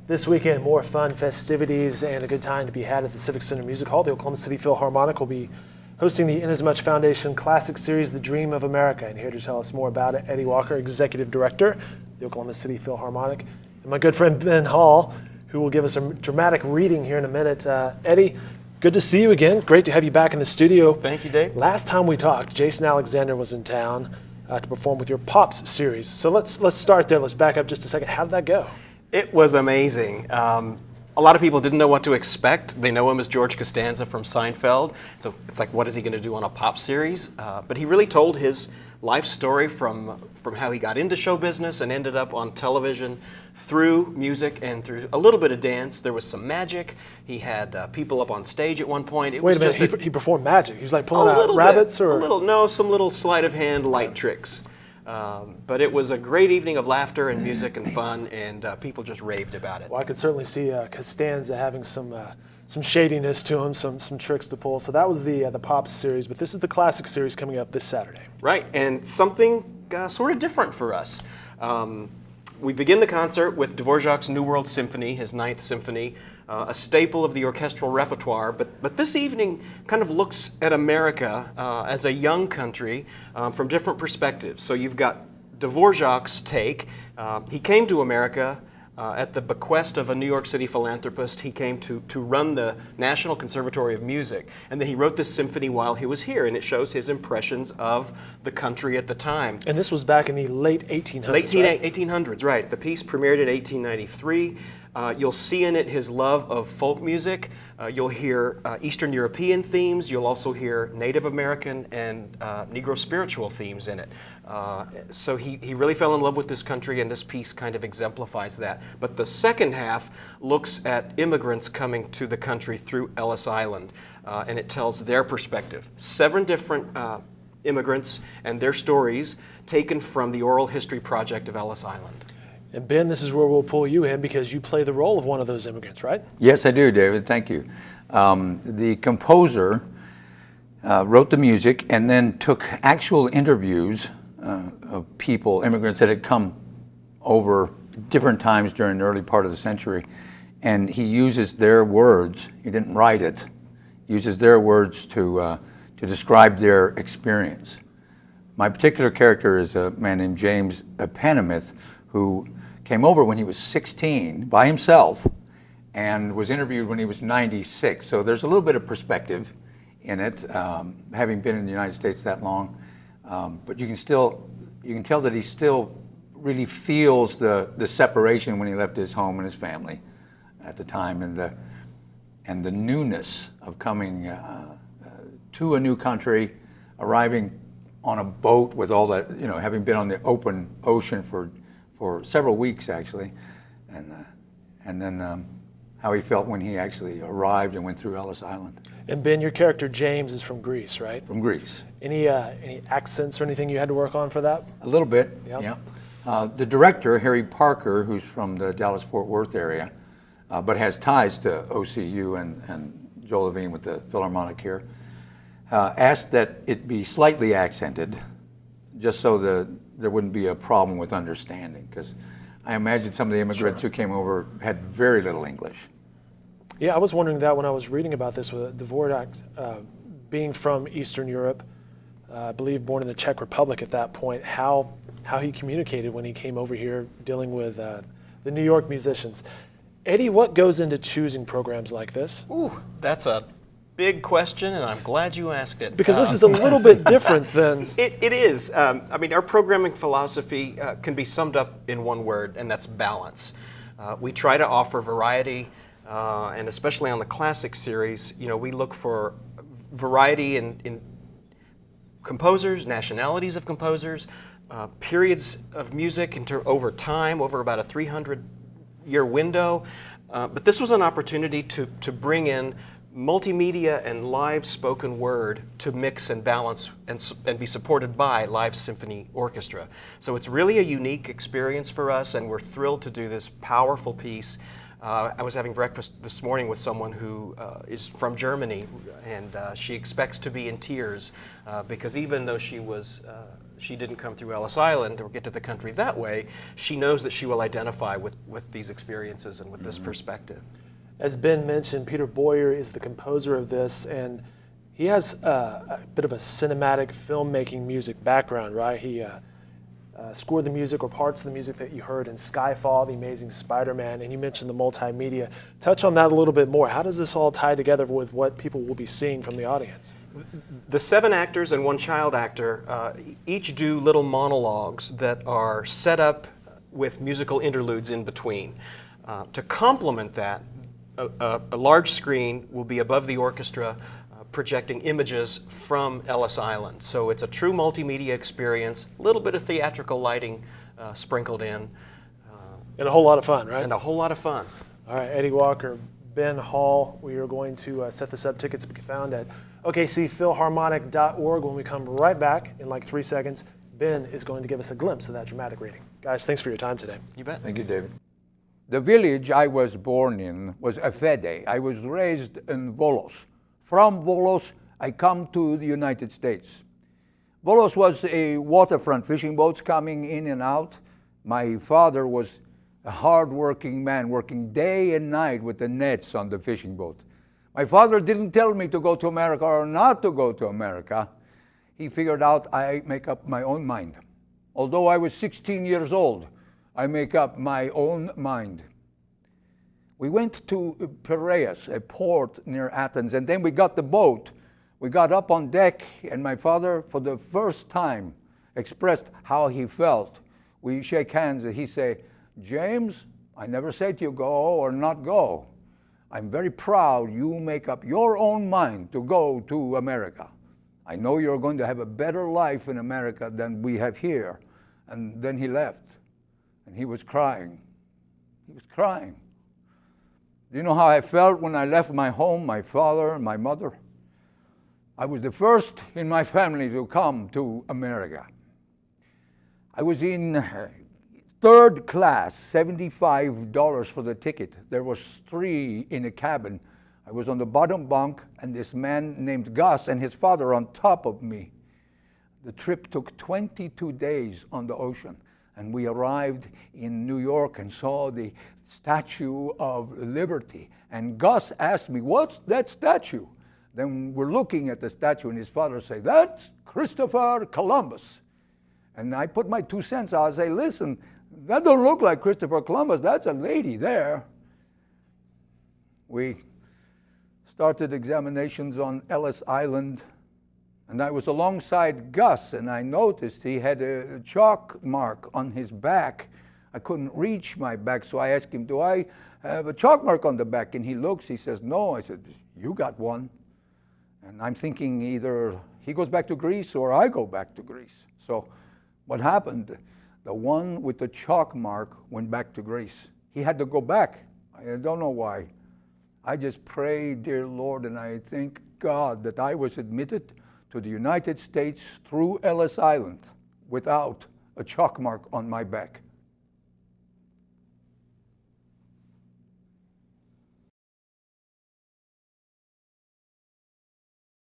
This weekend, more fun, festivities, and a good time to be had at the Civic Center Music Hall. The Oklahoma City Philharmonic will be hosting the Inasmuch Foundation Classic Series, The Dream of America. And here to tell us more about it, Eddie Walker, Executive Director, the Oklahoma City Philharmonic, and my good friend Ben Hall, who will give us a dramatic reading here in a minute. Eddie, good to see you again. Great to have you back in the studio. Thank you, Dave. Last time we talked, Jason Alexander was in town to perform with your Pops series. So let's start there. Let's back up just a second. How did that go? It was amazing. A lot of people didn't know what to expect. They know him as George Costanza from Seinfeld. So it's like, what is he going to do on a pop series? But he really told his life story from how he got into show business and ended up on television through music and through a little bit of dance. There was some magic. He had people up on stage at one point. Wait a minute, he performed magic. He was like pulling out rabbits? Some little sleight of hand light tricks. But it was a great evening of laughter and music and fun, and people just raved about it. Well, I could certainly see Costanza having some shadiness to him, some tricks to pull. So that was the Pops series, but this is the Classic series coming up this Saturday. Right, and something sort of different for us. We begin the concert with Dvorak's New World Symphony, his Ninth Symphony, a staple of the orchestral repertoire. But this evening kind of looks at America as a young country from different perspectives. So you've got Dvorak's take. He came to America at the bequest of a New York City philanthropist. He came to run the National Conservatory of Music, and then he wrote this symphony while he was here, and it shows his impressions of the country at the time. And this was back in the late 1800s, right? 1800s, right. The piece premiered in 1893. You'll see in it his love of folk music. You'll hear Eastern European themes. You'll also hear Native American and Negro spiritual themes in it. So he really fell in love with this country, and this piece kind of exemplifies that. But the second half looks at immigrants coming to the country through Ellis Island, and it tells their perspective. 7 different immigrants and their stories taken from the Oral History Project of Ellis Island. And Ben, this is where we'll pull you in because you play the role of one of those immigrants, right? Yes, I do, David. Thank you. The composer wrote the music and then took actual interviews of people, immigrants that had come over different times during the early part of the century, and he uses their words. He didn't write it. Uses their words to describe their experience. My particular character is a man named James Epanemith, who came over when he was 16 by himself and was interviewed when he was 96. So there's a little bit of perspective in it, having been in the United States that long. But you can tell that he still really feels the separation when he left his home and his family at the time, and the newness of coming to a new country, arriving on a boat with all that, having been on the open ocean for several weeks actually, and then how he felt when he actually arrived and went through Ellis Island. And Ben, your character James is from Greece, right? From Greece. Any accents or anything you had to work on for that? A little bit, yep. Yeah. The director, Harry Parker, who's from the Dallas-Fort Worth area, but has ties to OCU and Joel Levine with the Philharmonic here, asked that it be slightly accented, just so there wouldn't be a problem with understanding, because I imagine some of the immigrants who came over had very little English. Yeah, I was wondering that when I was reading about this with Dvorak being from Eastern Europe, I believe born in the Czech Republic at that point, how he communicated when he came over here dealing with the New York musicians. Eddie, what goes into choosing programs like this? Ooh, that's a big question, and I'm glad you asked it. Because this is a little bit different than... It is. Our programming philosophy can be summed up in one word, and that's balance. We try to offer variety, and especially on the Classic series, we look for variety in composers, nationalities of composers, periods of music over time, over about a 300-year window. But this was an opportunity to bring in multimedia and live spoken word to mix and balance and be supported by live symphony orchestra. So it's really a unique experience for us, and we're thrilled to do this powerful piece. I was having breakfast this morning with someone who is from Germany, and she expects to be in tears because even though she was she didn't come through Ellis Island or get to the country that way, she knows that she will identify with these experiences and with this perspective. As Ben mentioned, Peter Boyer is the composer of this, and he has a bit of a cinematic filmmaking music background, right? He scored the music or parts of the music that you heard in Skyfall, The Amazing Spider-Man, and you mentioned the multimedia. Touch on that a little bit more. How does this all tie together with what people will be seeing from the audience? The 7 actors and 1 child actor each do little monologues that are set up with musical interludes in between. To complement that, a large screen will be above the orchestra projecting images from Ellis Island. So it's a true multimedia experience, a little bit of theatrical lighting sprinkled in. And a whole lot of fun, right? And a whole lot of fun. All right, Eddie Walker, Ben Hall, we are going to set this up. Tickets will be found at OKCPhilharmonic.org. When we come right back in like 3 seconds, Ben is going to give us a glimpse of that dramatic reading. Guys, thanks for your time today. You bet. Thank you, David. The village I was born in was Efede. I was raised in Volos. From Volos, I come to the United States. Volos was a waterfront, fishing boats coming in and out. My father was a hard-working man, working day and night with the nets on the fishing boat. My father didn't tell me to go to America or not to go to America. He figured out I make up my own mind. Although I was 16 years old, I make up my own mind. We went to Piraeus, a port near Athens, and then we got the boat. We got up on deck, and my father, for the first time, expressed how he felt. We shake hands, and he say, "James, I never said you go or not go. I'm very proud you make up your own mind to go to America. I know you're going to have a better life in America than we have here." And then he left, and he was crying. He was crying. Do you know how I felt when I left my home, my father and my mother? I was the first in my family to come to America. I was in third class, $75 for the ticket. There was 3 in a cabin. I was on the bottom bunk, and this man named Gus and his father on top of me. The trip took 22 days on the ocean, and we arrived in New York and saw the Statue of Liberty. And Gus asked me, "What's that statue?" Then we're looking at the statue, and his father said, "That's Christopher Columbus." And I put my 2 cents out and say, "Listen, that don't look like Christopher Columbus. That's a lady there." We started examinations on Ellis Island, and I was alongside Gus, and I noticed he had a chalk mark on his back. I couldn't reach my back, so I asked him, "Do I have a chalk mark on the back?" And he looks, he says, "No." I said, "You got one." And I'm thinking either he goes back to Greece or I go back to Greece. So what happened? The one with the chalk mark went back to Greece. He had to go back. I don't know why. I just pray, dear Lord, and I thank God that I was admitted to the United States through Ellis Island without a chalk mark on my back.